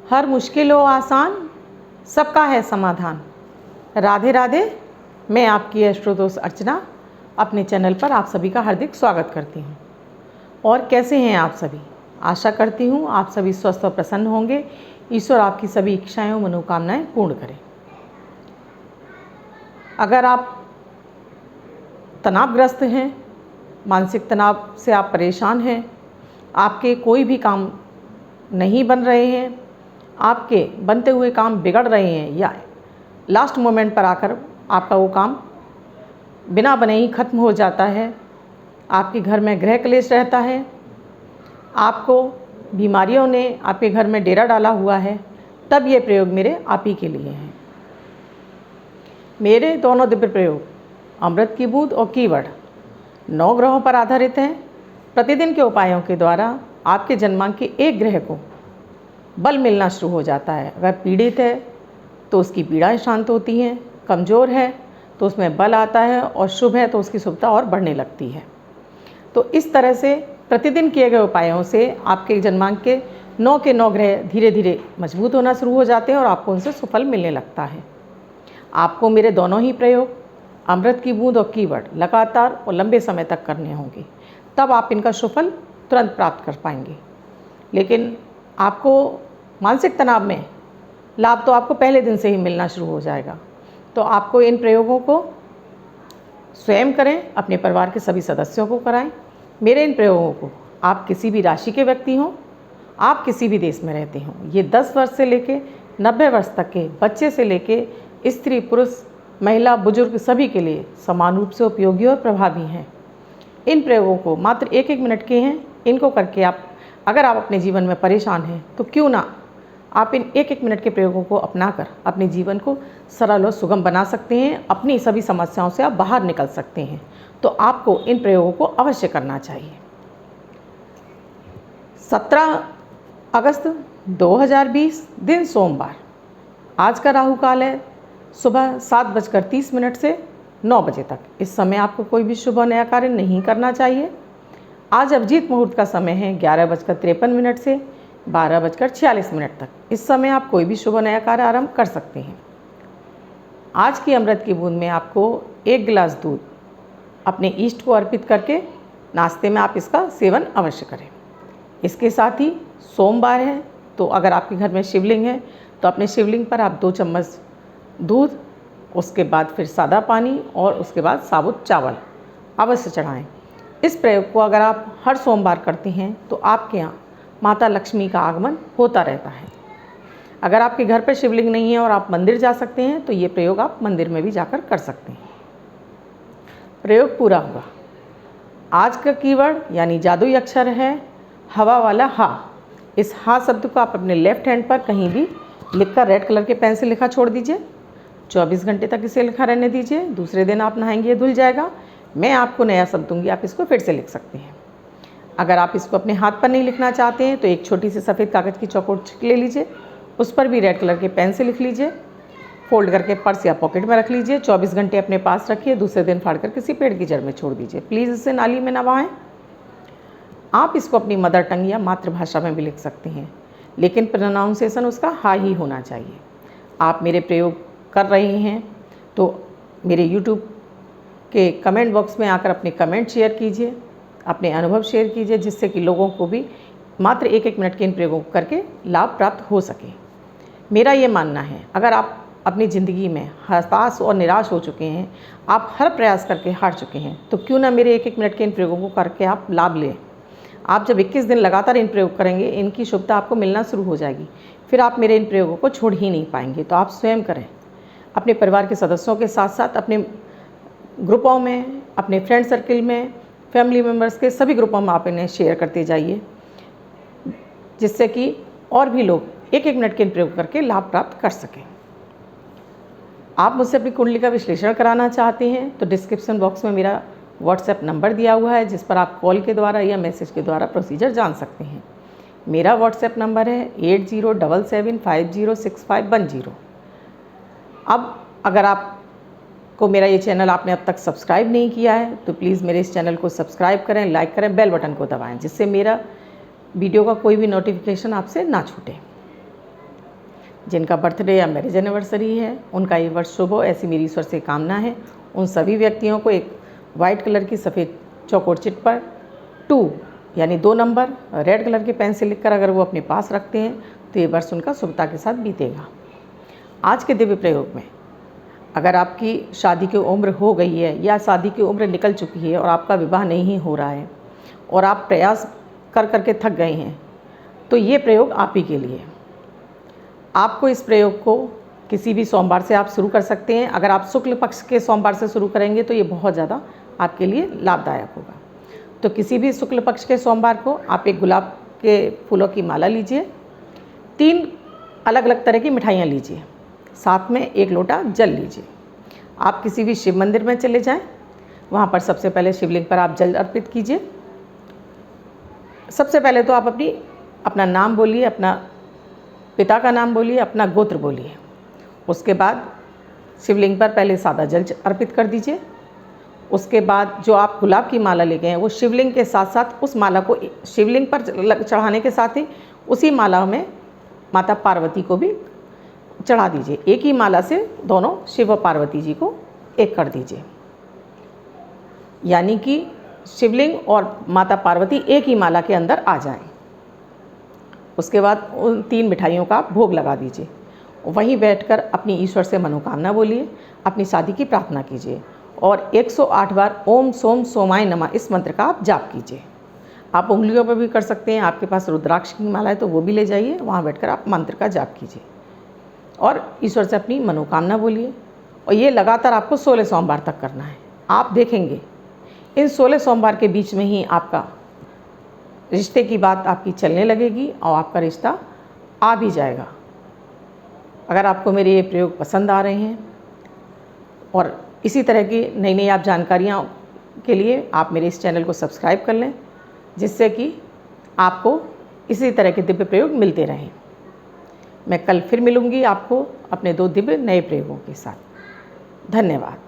हर मुश्किल हो आसान, सबका है समाधान। राधे राधे। मैं आपकी एस्ट्रो दोस्त अर्चना अपने चैनल पर आप सभी का हार्दिक स्वागत करती हूँ। और कैसे हैं आप सभी? आशा करती हूँ आप सभी स्वस्थ और प्रसन्न होंगे। ईश्वर आपकी सभी इच्छाएं और मनोकामनाएं पूर्ण करें। अगर आप तनावग्रस्त हैं, मानसिक तनाव से आप परेशान हैं, आपके कोई भी काम नहीं बन रहे हैं, आपके बनते हुए काम बिगड़ रहे हैं या लास्ट मोमेंट पर आकर आपका वो काम बिना बने ही खत्म हो जाता है, आपके घर में गृह क्लेश रहता है, आपको बीमारियों ने आपके घर में डेरा डाला हुआ है, तब ये प्रयोग मेरे आप ही के लिए हैं। मेरे दोनों दिव्य प्रयोग अमृत की बूंद और कीवर्ड 9 ग्रहों पर आधारित हैं। प्रतिदिन के उपायों के द्वारा आपके जन्मांक के एक ग्रह को बल मिलना शुरू हो जाता है। अगर पीड़ित है तो उसकी पीड़ाएं शांत होती हैं, कमज़ोर है तो उसमें बल आता है, और शुभ है तो उसकी शुभता और बढ़ने लगती है। तो इस तरह से प्रतिदिन किए गए उपायों से आपके जन्मांक के 9 ग्रह धीरे धीरे मजबूत होना शुरू हो जाते हैं और आपको उनसे सुफल मिलने लगता है। आपको मेरे दोनों ही प्रयोग अमृत की बूंद और कीवर्ड लगातार और लंबे समय तक करने होंगे, तब आप इनका सुफल तुरंत प्राप्त कर पाएंगे। लेकिन आपको मानसिक तनाव में लाभ तो आपको पहले दिन से ही मिलना शुरू हो जाएगा। तो आपको इन प्रयोगों को स्वयं करें, अपने परिवार के सभी सदस्यों को कराएं। मेरे इन प्रयोगों को आप किसी भी राशि के व्यक्ति हों, आप किसी भी देश में रहते हों, ये 10 वर्ष से लेके 90 वर्ष तक के बच्चे से लेके स्त्री पुरुष महिला बुजुर्ग सभी के लिए समान रूप से उपयोगी और प्रभावी हैं। इन प्रयोगों को मात्र 1-1 मिनट के हैं। इनको करके अगर आप अपने जीवन में परेशान हैं तो क्यों ना आप इन 1-1 मिनट के प्रयोगों को अपनाकर अपने जीवन को सरल और सुगम बना सकते हैं। अपनी सभी समस्याओं से आप बाहर निकल सकते हैं। तो आपको इन प्रयोगों को अवश्य करना चाहिए। 17 अगस्त 2020 दिन सोमवार। आज का राहु काल है सुबह 7:30 से 9 बजे तक। इस समय आपको कोई भी शुभ नया कार्य नहीं करना चाहिए। आज अभिजीत मुहूर्त का समय है 11:53 से 12:46 तक। इस समय आप कोई भी शुभ नया कार्य आरंभ कर सकते हैं। आज की अमृत की बूंद में आपको 1 गिलास दूध अपने इष्ट को अर्पित करके नाश्ते में आप इसका सेवन अवश्य करें। इसके साथ ही सोमवार है तो अगर आपके घर में शिवलिंग है तो अपने शिवलिंग पर आप 2 चम्मच दूध, उसके बाद फिर सादा पानी और उसके बाद साबुत चावल अवश्य चढ़ाएं। इस प्रयोग को अगर आप हर सोमवार करते हैं तो आपके यहाँ माता लक्ष्मी का आगमन होता रहता है। अगर आपके घर पर शिवलिंग नहीं है और आप मंदिर जा सकते हैं तो ये प्रयोग आप मंदिर में भी जाकर कर सकते हैं। प्रयोग पूरा हुआ। आज का कीवर्ड यानी जादुई अक्षर है हवा वाला हा। इस हा शब्द को आप अपने लेफ्ट हैंड पर कहीं भी लिखकर रेड कलर के पेन से लिखा छोड़ दीजिए। 24 घंटे तक इसे लिखा रहने दीजिए। दूसरे दिन आप नहाएंगे, ये धुल जाएगा। मैं आपको नया शब्द दूंगी, आप इसको फिर से लिख सकते हैं। अगर आप इसको अपने हाथ पर नहीं लिखना चाहते हैं तो एक छोटी सी सफ़ेद कागज़ की चौकोट ले लीजिए, उस पर भी रेड कलर के पेन से लिख लीजिए। फोल्ड करके पर्स या पॉकेट में रख लीजिए। 24 घंटे अपने पास रखिए। दूसरे दिन फाड़कर किसी पेड़ की जड़ में छोड़ दीजिए। प्लीज़ इसे नाली में ना बहाएं। आप इसको अपनी मदर टंग या मातृभाषा में भी लिख सकते हैं, लेकिन प्रोनाउंसिएशन उसका हा ही होना चाहिए। आप मेरे प्रयोग कर रहे हैं तो मेरे YouTube के कमेंट बॉक्स में आकर अपने कमेंट शेयर कीजिए, अपने अनुभव शेयर कीजिए, जिससे कि लोगों को भी मात्र 1-1 मिनट के इन प्रयोगों को करके लाभ प्राप्त हो सके। मेरा ये मानना है, अगर आप अपनी ज़िंदगी में हताश और निराश हो चुके हैं, आप हर प्रयास करके हार चुके हैं, तो क्यों ना मेरे 1-1 मिनट के इन प्रयोगों को करके आप लाभ लें। आप जब 21 दिन लगातार इन प्रयोग करेंगे, इनकी शुभता आपको मिलना शुरू हो जाएगी। फिर आप मेरे इन प्रयोगों को छोड़ ही नहीं पाएंगे। तो आप स्वयं करें, अपने परिवार के सदस्यों के साथ साथ अपने ग्रुपों में, अपने फ्रेंड सर्किल में, फैमिली मेम्बर्स के सभी ग्रुपों में आप इन्हें शेयर करते जाइए, जिससे कि और भी लोग 1-1 मिनट के इन प्रयोग करके लाभ प्राप्त कर सकें। आप मुझसे अपनी कुंडली का विश्लेषण कराना चाहते हैं तो डिस्क्रिप्शन बॉक्स में मेरा व्हाट्सएप नंबर दिया हुआ है, जिस पर आप कॉल के द्वारा या मैसेज के द्वारा प्रोसीजर जान सकते हैं। मेरा व्हाट्सएप नंबर है 8077506510। अब अगर आपको मेरा ये चैनल आपने अब तक सब्सक्राइब नहीं किया है तो प्लीज़ मेरे इस चैनल को सब्सक्राइब करें, लाइक करें, बेल बटन को दबाएं, जिससे मेरा वीडियो का कोई भी नोटिफिकेशन आपसे ना छूटे। जिनका बर्थडे या मैरिज एनिवर्सरी है, उनका ये वर्ष शुभ हो, ऐसी मेरी ईश्वर से कामना है। उन सभी व्यक्तियों को एक वाइट कलर की सफ़ेद चौकोर चिट पर 2 यानी 2 नंबर रेड कलर के पेन से लिखकर अगर वो अपने पास रखते हैं तो ये वर्ष उनका शुभता के साथ बीतेगा। आज के दिव्य प्रयोग में अगर आपकी शादी की उम्र हो गई है या शादी की उम्र निकल चुकी है और आपका विवाह नहीं हो रहा है और आप प्रयास कर करके थक गए हैं, तो ये प्रयोग आप ही के लिए। आपको इस प्रयोग को किसी भी सोमवार से आप शुरू कर सकते हैं। अगर आप शुक्ल पक्ष के सोमवार से शुरू करेंगे तो ये बहुत ज़्यादा आपके लिए लाभदायक होगा। तो किसी भी शुक्ल पक्ष के सोमवार को आप एक गुलाब के फूलों की माला लीजिए, 3 अलग अलग तरह की मिठाइयाँ लीजिए, साथ में 1 लोटा जल लीजिए। आप किसी भी शिव मंदिर में चले जाएं, वहाँ पर सबसे पहले शिवलिंग पर आप जल अर्पित कीजिए। सबसे पहले तो आप अपना नाम बोलिए, अपना पिता का नाम बोलिए, अपना गोत्र बोलिए। उसके बाद शिवलिंग पर पहले सादा जल अर्पित कर दीजिए। उसके बाद जो आप गुलाब की माला ले गए हैं वो शिवलिंग के साथ साथ उस माला को शिवलिंग पर चढ़ाने के साथ ही उसी माला में माता पार्वती को भी चढ़ा दीजिए। एक ही माला से दोनों शिव और पार्वती जी को एक कर दीजिए, यानी कि शिवलिंग और माता पार्वती एक ही माला के अंदर आ जाएं। उसके बाद उन 3 मिठाइयों का भोग लगा दीजिए। वहीं बैठकर अपनी ईश्वर से मनोकामना बोलिए, अपनी शादी की प्रार्थना कीजिए और 108 बार ओम सोम सोमाय नमः इस मंत्र का आप जाप कीजिए। आप उंगलियों पर भी कर सकते हैं, आपके पास रुद्राक्ष की माला है तो वो भी ले जाइए, वहाँ बैठकर आप मंत्र का जाप कीजिए और ईश्वर से अपनी मनोकामना बोलिए। और ये लगातार आपको 16 सोमवार तक करना है। आप देखेंगे इन 16 सोमवार के बीच में ही आपका रिश्ते की बात आपकी चलने लगेगी और आपका रिश्ता आ भी जाएगा। अगर आपको मेरे ये प्रयोग पसंद आ रहे हैं और इसी तरह की नई नई आप जानकारियाँ के लिए आप मेरे इस चैनल को सब्सक्राइब कर लें, जिससे कि आपको इसी तरह के दिव्य प्रयोग मिलते रहें। मैं कल फिर मिलूँगी आपको अपने 2 दिव्य नए प्रयोगों के साथ। धन्यवाद।